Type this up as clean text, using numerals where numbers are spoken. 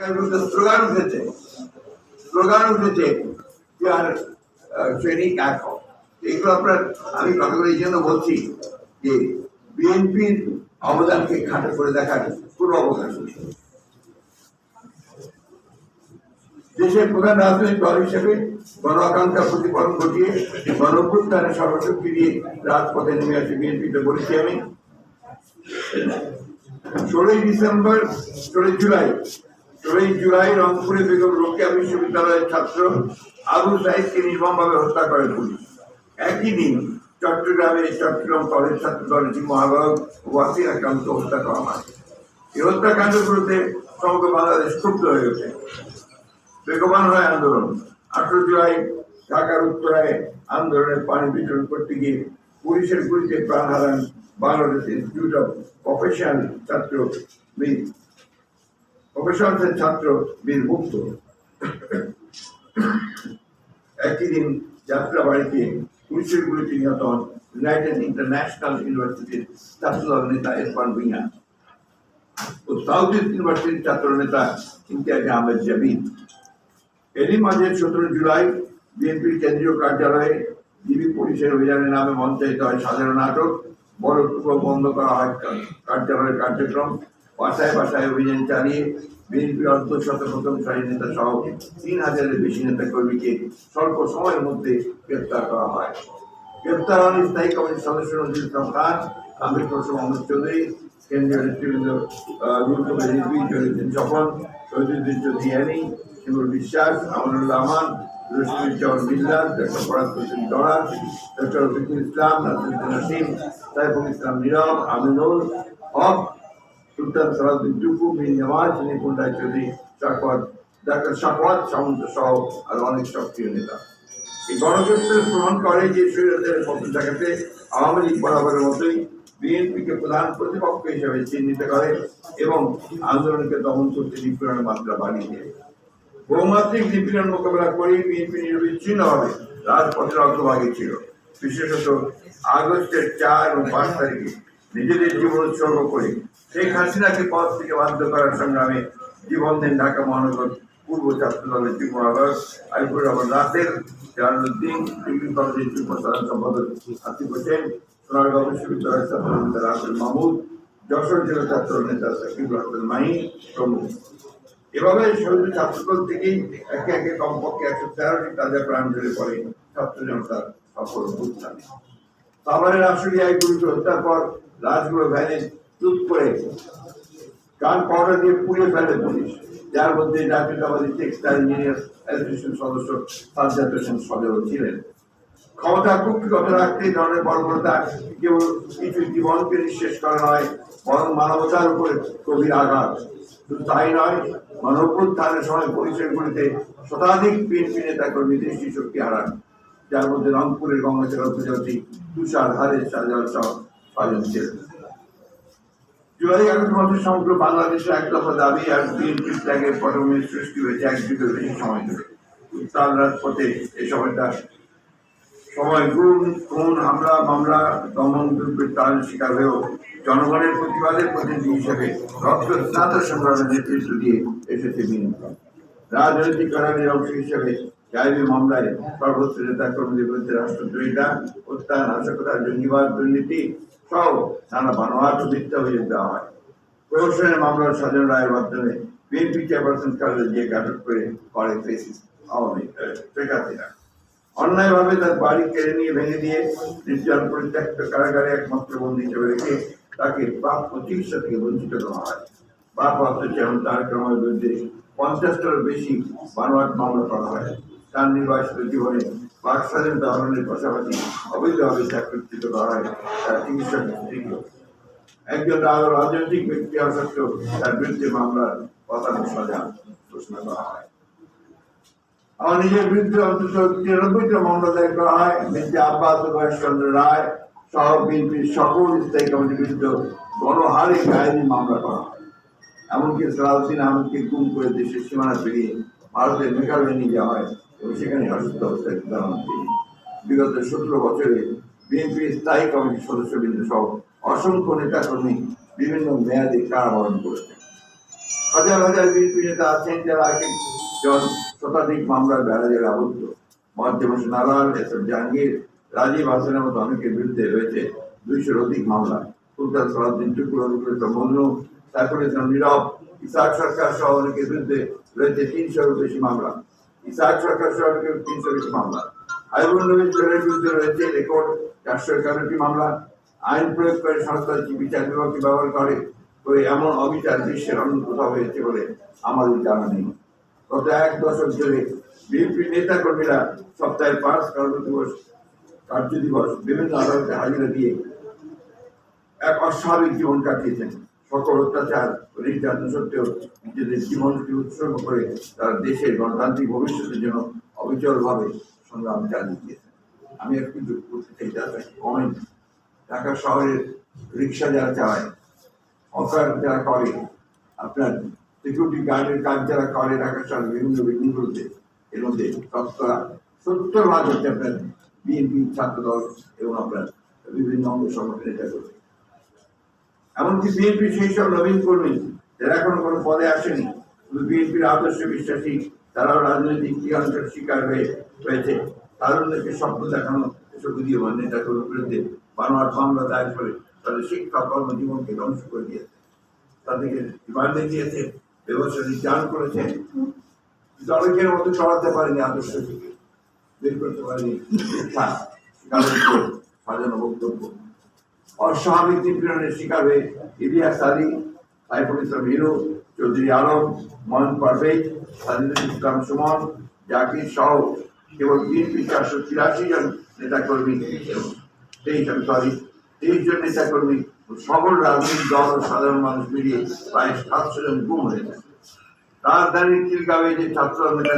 Slogan উঠেছে যে আর training এক হোক। এগুলো আপনার আমি কথাগুলো এই জন্য বলছি যে বিএনপির অবদানকে খাটো করে দেখার কোনো অবকাশ নেই। দেশের প্রধান রাজনৈতিক দল হিসেবে গণ আকাঙ্ক্ষা প্রতিফলন ঘটিয়ে গণঅভ্যুত্থানের সর্বশক্তি দিয়ে রাজপথে নেমে আসে বিএনপিতে বলেছি আমি। 16 জুলাই রংপুরে বেগম রোকেয়া বিশ্ববিদ্যালয়ের ছাত্র আবু সাইদকে নির্মমভাবে হত্যা করে পুলিশ। একই দিন চট্টগ্রাম কলেজ ছাত্র দলের মহাবাহক ওয়াসির আকরামকে হত্যা করা হয়। এই হত্যাকাণ্ডের বিরুদ্ধে সমগ্র বাংলাদেশ ক্ষুব্ধ হয়ে ওঠে, বেগবান হয় আন্দোলন। 18 জুলাই ঢাকার উত্তরায় আন্দোলনের পানি বিতরণ করতে গিয়ে পুলিশের গুলিতে প্রাণ হারান বাংলাদেশ ইনস্টিটিউট অফ প্রফেশনালসের ছাত্র বীর মুক্ত। একই দিন যাত্রাবাড়িতে পুলিশের গুলিতে নিহত হন ইউনাইটেড ইন্টারন্যাশনাল ইউনিভার্সিটির ছাত্রদল নেতা ইরফান ভুঁইয়া ও সাউথ ইস্ট ইউনিভার্সিটির ছাত্র নেতা ইমতিয়াজ আহমেদ জাবিদ। এরই মাঝে 17 জুলাই বিএনপির কেন্দ্রীয় কার্যালয়ে ডিবি পুলিশের অভিযানের নামে মঞ্চায়িত হয় সাধারণ নাটক, বড়টুকু বন্ধ করা হয় কার্যালয়ের কার্যক্রম, বাসায় বাসায় অভিযান চালিয়ে বিএনপির অর্ধশত প্রথম সারির নেতা সহ 3000-এর বেশি নেতা কর্মীকে স্বল্প সময়ের মধ্যে গ্রেপ্তার করা হয়। গ্রেপ্তার হন স্থায়ী কমিটির সদস্য নজরুল ইসলাম খান, আমির খসরু মোহাম্মদ চৌধুরী, কেন্দ্রীয় নেতৃবৃন্দ স্বপন, শহীদুদ্দিন চৌধুরী, শিমুল বিশ্বাস, আমানুল্লাহ আমান, রশিদুজ্জামান বিল্লাহ, ডক্টর ফরাদ হোসেন দরা, ডক্টর রফিকুল ইসলাম, নাসিরুদ্দিন নাসিম, সাইফুল ইসলাম নীরব, আমিনুল হক, সুলতান সালাউদ্দিন টুকু, মীর নওয়াজ, নিপুণ রায়চৌধুরী, ডাক্তার শাকওয়াত সামন্ত সহ আরো অনেক সক্রিয় নেতা। এই গণতন্ত্রের প্রমাণ করে যে স্বৈরাচারের পক্ষ দেখাতে আওয়ামী লীগ বরাবরের মতোই বিএনপিকে প্রধান প্রতিপক্ষ হিসেবে চিহ্নিত করে এবং আন্দোলনকে দমন করতে নিপীড়নের মাত্রা বাড়িয়ে দেয়। বহুমাত্রিক নিপীড়ন মোকাবেলা করে বিএনপি নিরবিচ্ছিন্নভাবে রাজপথের অগ্রভাগে ছিল। বিশেষত আগস্টের 4 এবং 5 তারিখে নিজেদের জীবন উৎসর্গ করে শেখ হাসিনাকে পদ থেকে বাধ্য করার সংগ্রামে জীবন দেন ঢাকা মহানগর পূর্ব ছাত্র দলের যুগ্ম আহ্বায়ক আরিফুর রহমান রাসেল, জালালউদ্দিন, ডিগ্রি কলেজের যুগ্ম সাধারণ সম্পাদক আসিফ হোসেন, সোনারগাঁও বিশ্ববিদ্যালয়ের ছাত্র নেতা রাসেল মাহমুদ, যশোর জেলা ছাত্র নেতা সাকিবুল হাসান মাহি প্রমুখ। এভাবে শহীদ ছাত্রদল থেকেই একে একে কমপক্ষে 113টি তাজা প্রাণ ঝরে পড়ে ছাত্র জনতার সফল অভ্যুত্থানে। সাভারের আশুলিয়ায় গুরুত্ব হত্যার পর লাশগুলো ভ্যানে চুপ করে গান পাউডার দিয়ে পুড়িয়ে ফেলে পুলিশ, যার মধ্যে জাতীয়তাবাদী টেক্সটাইল ইঞ্জিনিয়ার অ্যাসোসিয়েশন সদস্য সাজ্জাদ হোসেন সদেও ছিলেন। ক্ষমতা কুক্ষিগত রাখতে এই ধরনের বর্বরতা কেবল কিছু জীবনকে নিঃশেষ করা নয়, বরং মানবতার উপরে গভীর আঘাত। শুধু তাই নয়, গণঅভ্যুত্থানের সময় পুলিশের গুলিতে শতাধিক বিএনপি নেতা কর্মী দৃষ্টিশক্তি হারান, যার মধ্যে রংপুরের গঙ্গাচড়া উপজাতি তুষার হারের শাহজাহান সহ 6 জন ছিলেন। জুলাই আগস্ট মাসে সমগ্র বাংলাদেশের এক দফা দাবি আর বিএনপি ত্যাগের পটভূমির সৃষ্টি হয়েছে 1 যুগের বেশি সময় ধরে। উত্তাল রাজপথে এই সময় খুন, হামলা, মামলা, দমন দুর্বৃত্তায়নের শিকার হয়েও জনগণের প্রতিবাদের প্রতিনিধি হিসেবে রক্তস্নাত সংগ্রামের নেতৃত্ব দিয়ে এসেছে বিএনপি। রাজনৈতিক কর্মীর অংশ হিসেবে গায়েবী মামলায় সর্বোচ্চ নেতা কর্মীদের বিরুদ্ধে রাষ্ট্রদ্রোহিতা, হত্যা, নাশকতা, জঙ্গিবাদ, দুর্নীতি সহ নানা বানোয়াট মিথ্যা অভিযোগ দেওয়া হয়। প্রহসনের মামলার সাজানো রায়ের মাধ্যমে বিএনপি চেয়ারপারসন খালেদা জিয়াকে আটক করে শেখ হাসিনা অন্যায়ভাবে তার বাড়ি কেড়ে নিয়ে ভেঙে দিয়ে নির্জন পরিত্যক্ত কারাগারে একমাত্র বন্দী হিসেবে রেখে তাকে প্রাপ্য চিকিৎসা থেকে বঞ্চিত করা হয়। ভারপ্রাপ্ত চেয়ারম্যান তারেক রহমানের বিরুদ্ধে 50টারও বেশি বানোয়াট মামলা করা হয়। তার নির্বাচিত জীবনে বাক স্বাধীনতা হরণের পাশাপাশি অবৈধভাবে চাকরিচ্যুত করা হয় তার চিকিৎসক স্ত্রীকে। একজন রাজনৈতিক ব্যক্তি হওয়া সত্ত্বেও তার বিরুদ্ধে মামলার ৫৫ সাজা ঘোষণা করা হয়। আমার নিজের বিরুদ্ধে অন্তত 93টা মামলা দায়ের করা হয়। মির্জা আব্বাস ও মহেশচন্দ্র রায় সহ বিএনপির সকল স্থায়ী কমিটির বিরুদ্ধে গণহারে গায়েবী মামলা করা হয়। এমনকি সালাউদ্দিন আহমেদকে গুম করে দেশের সীমানা পেরিয়ে ভারতের মেঘালয়ে নিয়ে যাওয়া হয় এবং সেখানে অসুস্থ অবস্থায় দাঁড়ান তিনি। বিগত 17 বছরে বিএনপির স্থায়ী কমিটির সদস্যবৃন্দ সহ অসংখ্য নেতাকর্মী বিভিন্ন মেয়াদে কারাবরণ করেছেন। হাজার হাজার বিএনপি নেতা আছেন যারা এক জন শতাধিক মামলার বেড়াজালে আবদ্ধ। মহাজ্জেম হোসেন আলাল, এসএম জাহাঙ্গীর, রাজীব হাসানের মতো অনেকের বিরুদ্ধে রয়েছে 200-র অধিক মামলা। সুলতান সালাউদ্দিন টুকুর, মন্নু, সাইফুল ইসলাম নীরব, ইসহাক সরকার সহ অনেকের বিরুদ্ধে রয়েছে 300-র বেশি মামলা। ইসহাক সরকার সহ অনেকের 300 বেশি মামলা। হাবিবুর নবীন চোরের বিরুদ্ধে রয়েছে রেকর্ড 451টি মামলা। আইন প্রয়োগ করে সংস্থা বিচার বিভাগকে ব্যবহার করে এমন অবিচার বিশ্বের অন্য কোথাও হয়েছে বলে আমাদের জানা নেই। গত 1 দশক ধরে বিএনপি নেতা কর্মীরা সপ্তাহে 5 কার্যদিবস বিভিন্ন আদালতে হাজিরা দিয়ে এক অস্বাভাবিক জীবন কাটিয়েছেন। সকল অত্যাচার ও নির্যাতন সত্ত্বেও নিজেদের জীবনকে উৎসর্গ করে তারা দেশের গণতান্ত্রিক ভবিষ্যতের জন্য অবিচলভাবে সংগ্রাম চালিয়ে গিয়েছেন। আমি একটু যোগ করতে চাই যারা কমেন্ট, ঢাকা শহরের রিক্সা যারা চালায়, অফার যারা করে, আপনার সিকিউরিটি গার্ডের কাজ যারা করে ঢাকা শহরের বিভিন্ন বিল্ডিংগুলোতে, এর মধ্যে 70% হচ্ছে আপনার বিএনপি ছাত্র দল এবং আপনার বিভিন্ন অঙ্গ সংগঠনের এটা করে। এমনকি বিএনপি সেই সব নবীন কর্মী যারা এখনো কোনো পদে আসেনি, শুধু বিএনপির আদর্শে বিশ্বাসী, তারাও রাজনৈতিক অংশের শিকার হয়েছে। তারুণ্যকে স্বপ্ন দেখানো এসব উদীয়মান নেতাগুলোর বিরুদ্ধে বানোয়ার মামলা দায়ের করে তাদের শিক্ষা কর্মজীবনকে ধ্বংস করে দিয়েছে, তাদেরকে রিমান্ডে দিয়েছে, ব্যবসা নির্যাতন করেছে। দলকের মতো চড়াতে পারেনি, আদর্শ থেকে বের করতে পারেনি সাজানো বক্তব্য। অস্বাভাবিক নিপীড়নের শিকার হয়ে ইলিয়াস আলী, সাইফুল ইসলাম হিরো, চৌধুরী আলম, ময়ন পারভেজ, সাজিদুল ইসলাম সুমন, জাকির সহ কেবল বিএনপি 483 জন নেতাকর্মী, 23 জন নেতাকর্মী, সকল রাজনৈতিক দল ও সাধারণ মানুষ মিলিয়ে প্রায় 700 জন গুম হয়েছে। তার দাঁড়িয়ে খিলগাঁওয়ে যে ছাত্র